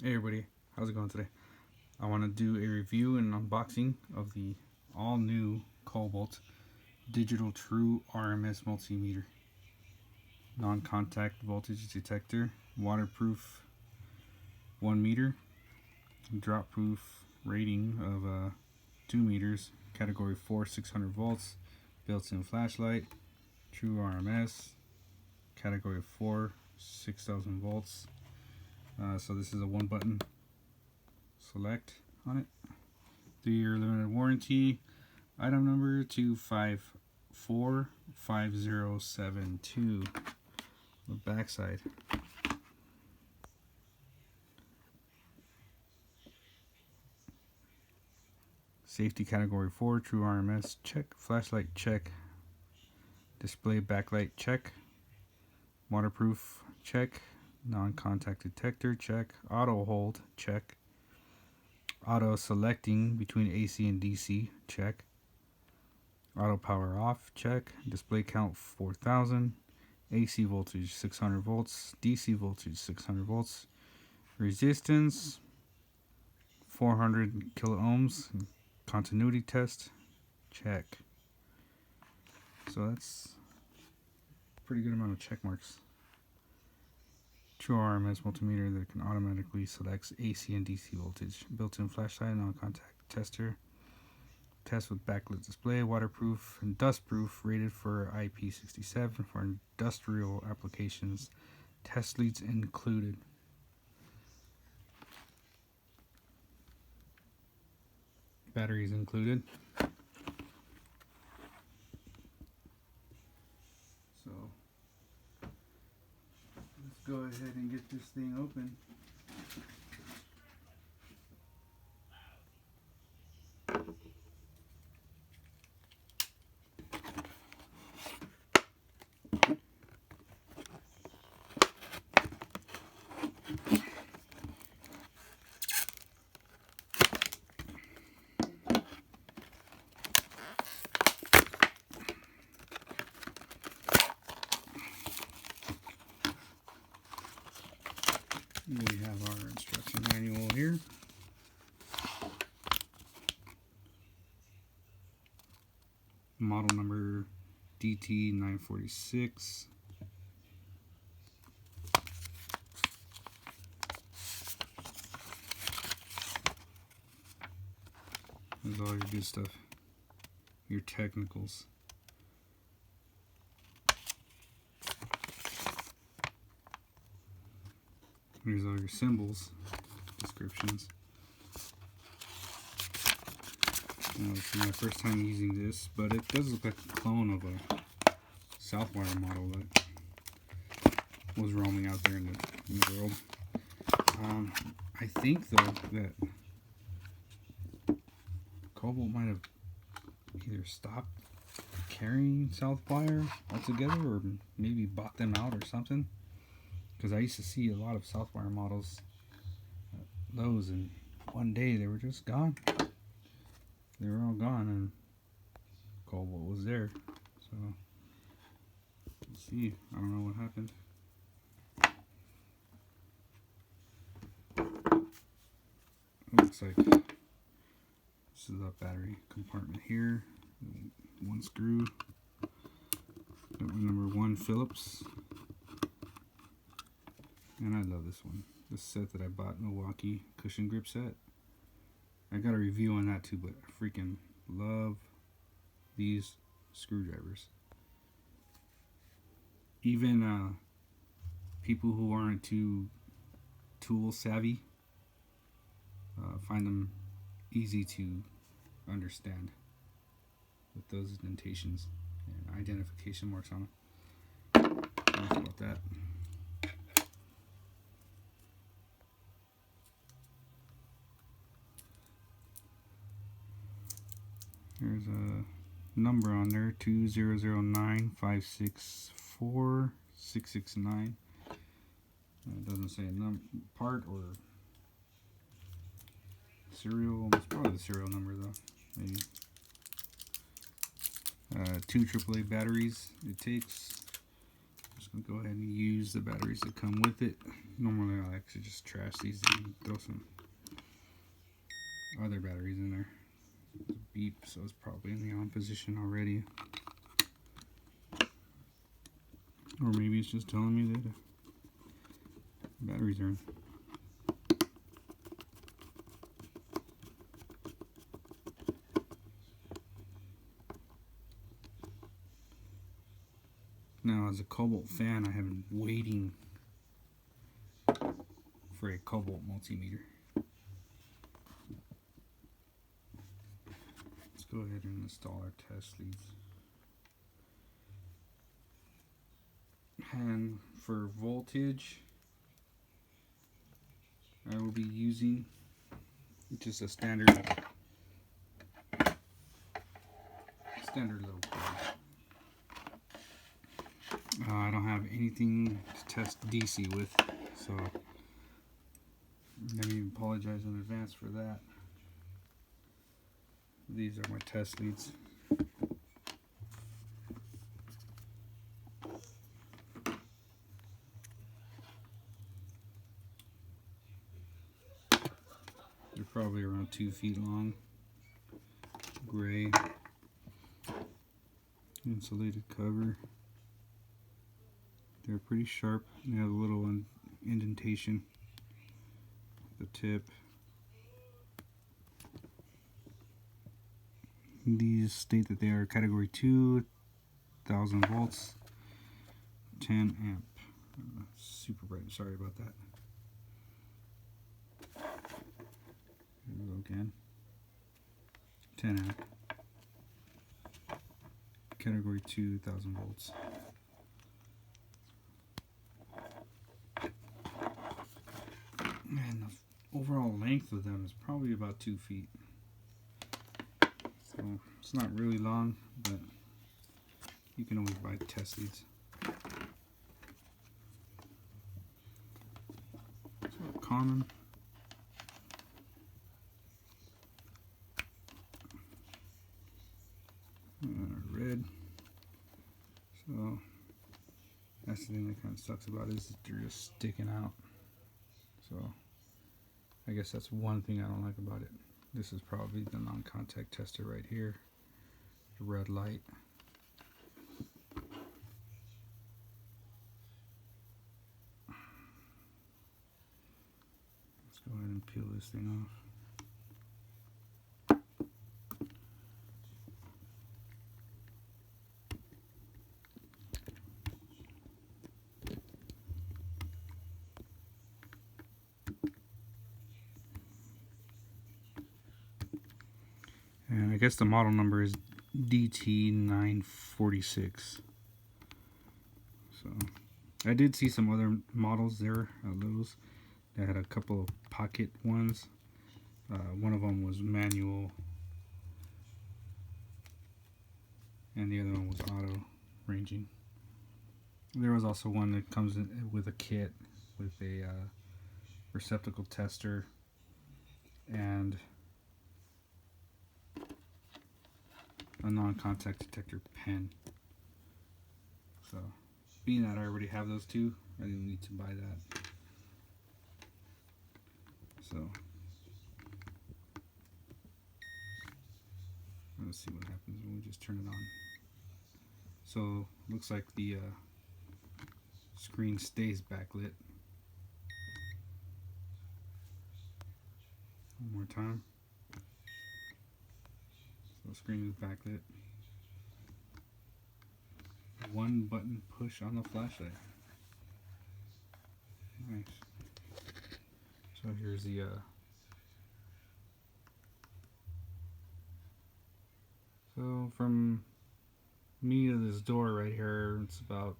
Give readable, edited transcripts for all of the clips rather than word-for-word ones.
Hey everybody, how's it going today? I want to do a review and unboxing of the all-new Kobalt Digital True RMS Multimeter. Non-contact voltage detector, waterproof 1 meter, drop-proof rating of 2 meters, category 4 600 volts, built-in flashlight, true RMS, category 4 6000 volts. So this is a 1-button select on it. 3-year limited warranty. Item number 2545072. The backside. Safety category 4, true RMS, check. Flashlight, check. Display backlight, check. Waterproof, check. Non-contact detector, check. Auto hold, check. Auto selecting between AC and DC, check. Auto power off, check. Display count 4000. AC voltage 600 volts. DC voltage 600 volts. Resistance 400 kilo ohms. Continuity test, check. So that's a pretty good amount of check marks. True RMS multimeter that can automatically select AC and DC voltage. Built-in flashlight, non-contact tester. Test with backlit display, waterproof and dustproof, rated for IP67 for industrial applications. Test leads included. Batteries included. So let's go ahead and get this thing open. We have our instruction manual here. Model number DT946. There's all your good stuff. Your technicals. Here's all your symbols, descriptions. Now, this is my first time using this, but it does look like a clone of a Southwire model that was roaming out there in the world. I think though that Kobalt might have either stopped carrying Southwire altogether, or maybe bought them out or something. Because I used to see a lot of Southwire models at Lowe's, and one day they were just gone. They were all gone, and Kobalt was there. So let's see. I don't know what happened. It looks like this is the battery compartment here. 1 screw. Number 1 Phillips. And I love this one. This set that I bought, Milwaukee cushion grip set. I got a review on that too, but I freaking love these screwdrivers. Even people who aren't too tool savvy find them easy to understand with those indentations and identification marks on them. Enough about that. There's a number on there, 20095646669. It doesn't say a part or serial. It's probably the serial number though. Maybe. 2 AAA batteries it takes. just gonna go ahead and use the batteries that come with it. Normally I like to just trash these and throw some other batteries in there. Beep, so it's probably in the on position already. Or maybe it's just telling me that the batteries are in. Now, as a Kobalt fan, I have been waiting for a Kobalt multimeter. Let's go ahead and install our test leads. And for voltage, I will be using just a standard little plug. I don't have anything to test DC with, so let me apologize in advance for that. These are my test leads. They're probably around 2 feet long, gray, insulated cover. They're pretty sharp. They have a little indentation at the tip. These state that they are category 2, 1000 volts, 10 amp. Super bright, sorry about that. Here we go again. 10 amp. Category 2, 1000 volts. And the overall length of them is probably about 2 feet. So it's not really long, but you can always buy test leads. So common. Red. So that's the thing that kind of sucks about it, is that they're just sticking out. So I guess that's one thing I don't like about it. This is probably the non-contact tester right here. The red light. Let's go ahead and peel this thing off. And I guess the model number is DT946. So I did see some other models there at Lowe's that had a couple of pocket ones. One of them was manual, and the other one was auto ranging. There was also one that comes in with a kit with a receptacle tester and a non-contact detector pen. So being that I already have those two, I didn't need to buy that. So let's see what happens when we just turn it on. So looks like the screen stays backlit. One more time. So the screen is backlit. One button push on the flashlight. Nice. So here's the so from me to this door right here, it's about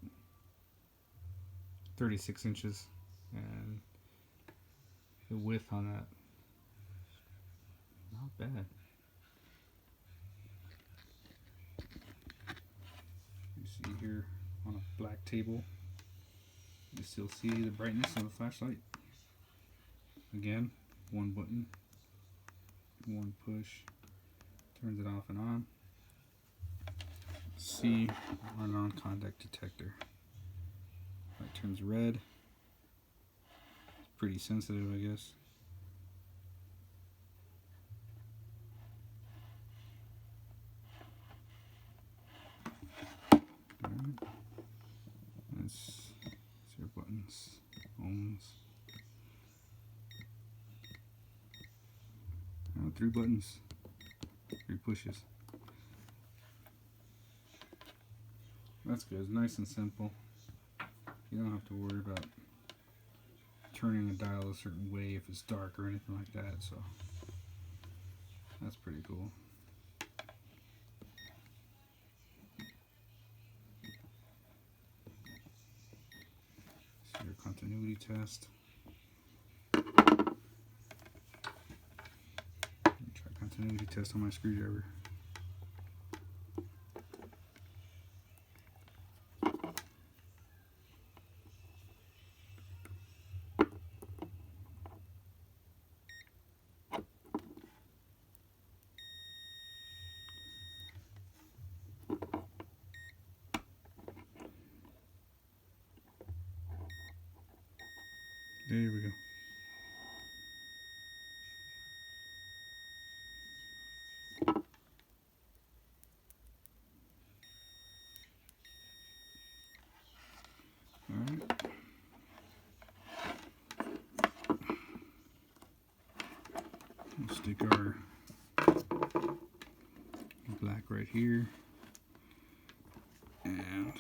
36 inches, and the width on that, not bad. You see here on a black table, you still see the brightness of the flashlight. Again, one button, one push, turns it off and on. See our non-contact detector. Light turns red. It's pretty sensitive, I guess. Alright. That's 0 buttons, ohms. 3 buttons, 3 pushes. That's good. It's nice and simple. You don't have to worry about turning a dial a certain way if it's dark or anything like that. So that's pretty cool. So your continuity test. Try continuity test on my screwdriver. There we go. Alright. We'll stick our black right here. And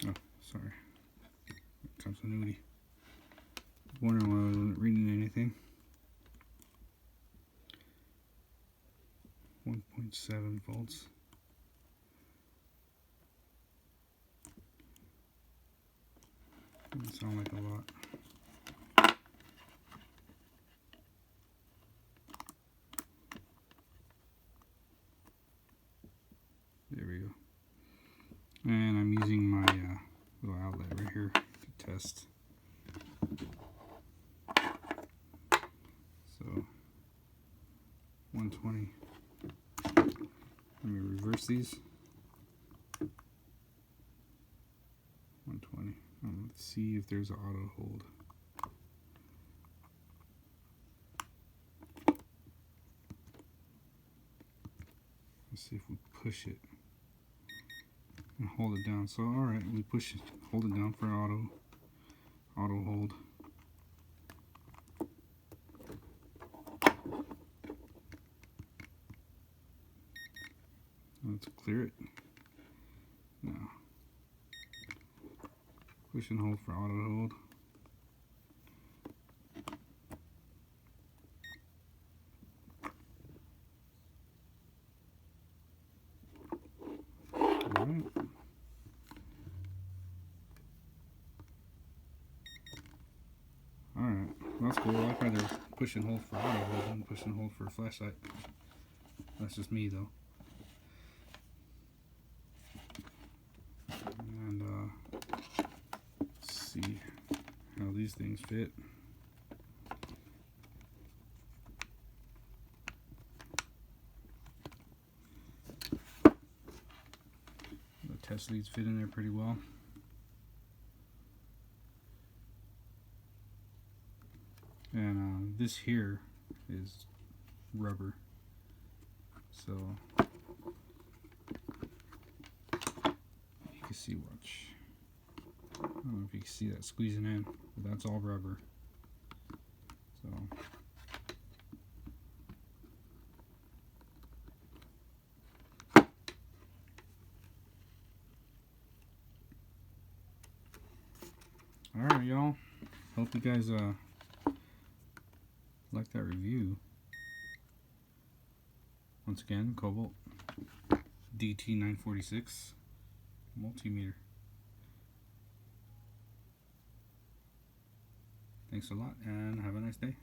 oh, sorry. Continuity. Wondering why I wasn't reading anything. 1.7 volts. Doesn't sound like a lot. There we go. And I'm using my little outlet right here to test. So 120. Let me reverse these. 120. Let's see if there's an auto hold. Let's see if we push it and hold it down. So alright, we push it, hold it down for auto hold. Let's clear it. Now push and hold for auto hold. Alright. Alright, that's cool. I'd rather push and hold for auto hold than push and hold for a flashlight. That's just me though. And let's see how these things fit. The test leads fit in there pretty well. And this here is rubber, so you can see, watch, I don't know if you can see that squeezing in, but that's all rubber. So alright, y'all, hope you guys like that review. Once again, Kobalt DT946 multimeter. Thanks a lot and have a nice day.